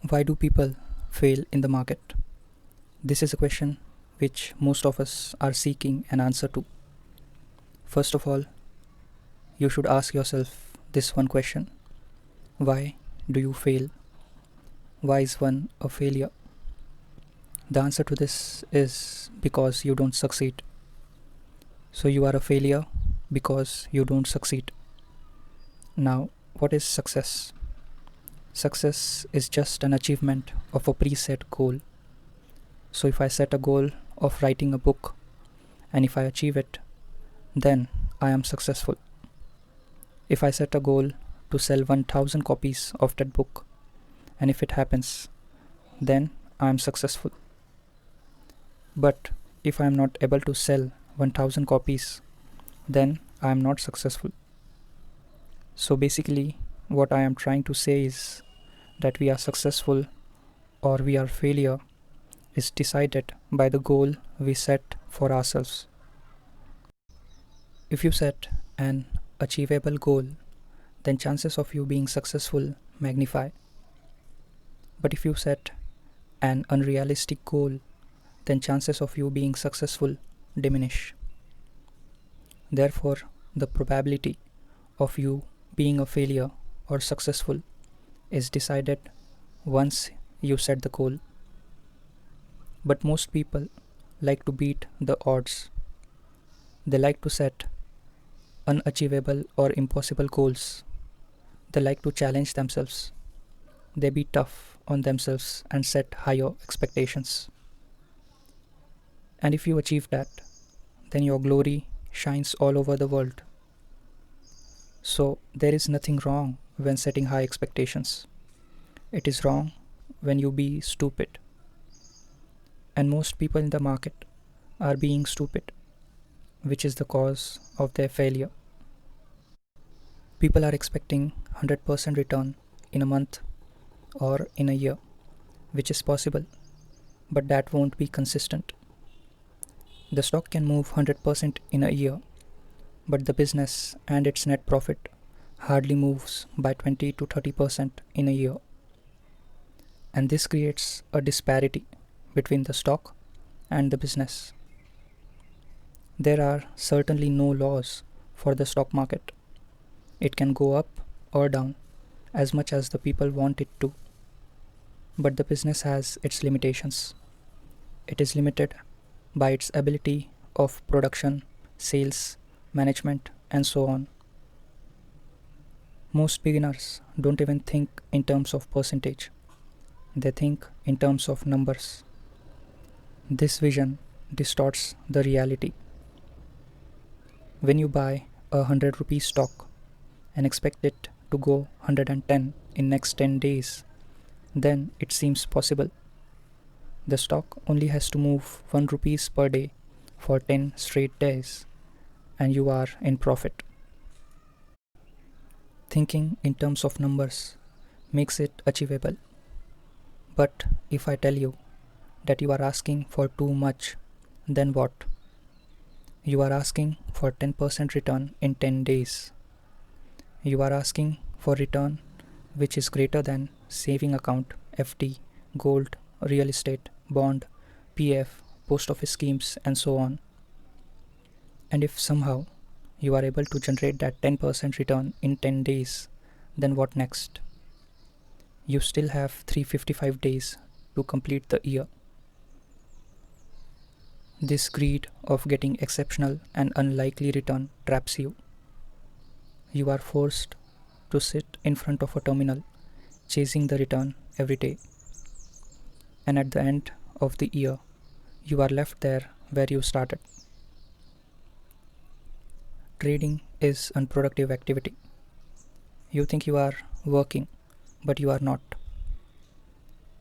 Why do people fail in the market? This is a question which most of us are seeking an answer to. First of all, you should ask yourself this one question: why do you fail? Why is one a failure? The answer to this is because you don't succeed. So you are a failure because you don't succeed. Now, what is success? Success is just an achievement of a preset goal. So if I set a goal of writing a book and if I achieve it, then I am successful. If I set a goal to sell 1000 copies of that book and if it happens, then I am successful. But if I am not able to sell 1000 copies, then I am not successful. So basically, what I am trying to say is that we are successful or we are failure is decided by the goal we set for ourselves. If you set an achievable goal, then chances of you being successful magnify. But if you set an unrealistic goal, then chances of you being successful diminish. Therefore, the probability of you being a failure or successful is decided once you set the goal. But most people like to beat the odds. They like to set unachievable or impossible goals. They like to challenge themselves. They be tough on themselves and set higher expectations. And if you achieve that, then your glory shines all over the world. So there is nothing wrong when setting high expectations. It is wrong when you be stupid. And most people in the market are being stupid, which is the cause of their failure. People are expecting 100% return in a month or in a year, which is possible, but that won't be consistent. The stock can move 100% in a year, but the business and its net profit hardly moves by 20 to 30% in a year. And this creates a disparity between the stock and the business. There are certainly no laws for the stock market. It can go up or down as much as the people want it to. But the business has its limitations. It is limited by its ability of production, sales, management, and so on. Most beginners don't even think in terms of percentage. They think in terms of numbers. This vision distorts the reality. When you buy a 100 rupee stock and expect it to go 110 in next 10 days, then it seems possible. The stock only has to move 1 rupees per day for 10 straight days and you are in profit. Thinking in terms of numbers makes it achievable. But if I tell you that you are asking for too much, then what? You are asking for 10% return in 10 days. You are asking for return which is greater than saving account, FD, gold, real estate, bond, PF, post office schemes, and so on. And if somehow you are able to generate that 10% return in 10 days, then what next? You still have 355 days to complete the year. This greed of getting exceptional and unlikely return traps you. You are forced to sit in front of a terminal chasing the return every day. And at the end of the year, you are left there where you started. Trading is unproductive activity. You think you are working, but you are not.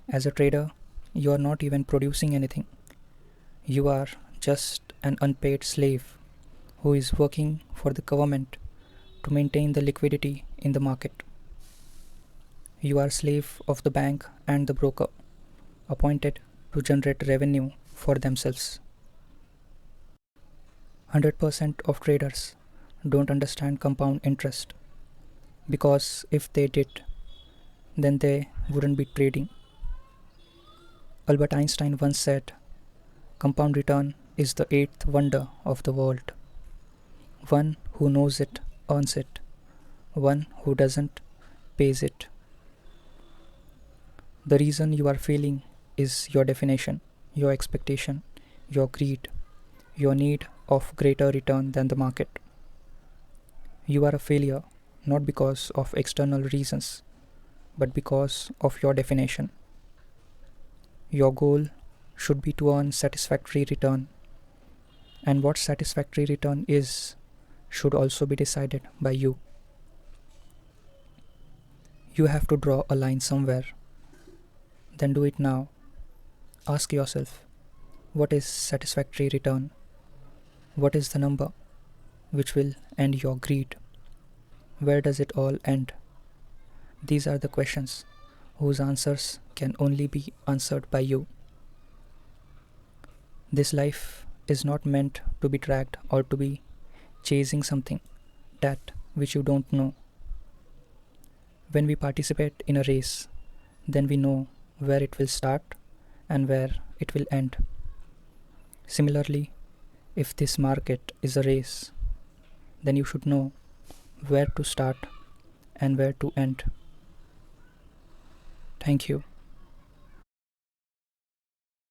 As a trader, you are not even producing anything. You are just an unpaid slave who is working for the government to maintain the liquidity in the market. You are slave of the bank and the broker, appointed to generate revenue for themselves. 100% of traders don't understand compound interest, because if they did, then they wouldn't be trading. Albert Einstein once said, compound return is the eighth wonder of the world. One who knows it earns it, one who doesn't pays it. The reason you are failing is your definition, your expectation, your greed, your need of greater return than the market. You are a failure not because of external reasons, but because of your definition. Your goal should be to earn satisfactory return, and what satisfactory return is should also be decided by you. You have to draw a line somewhere. Then do it now. Ask yourself, what is satisfactory return? What is the number which will end your greed? Where does it all end? These are the questions whose answers can only be answered by you. This life is not meant to be dragged or to be chasing something that which you don't know. When we participate in a race, then we know where it will start and where it will end. Similarly, if this market is a race, then you should know where to start and where to end. Thank you.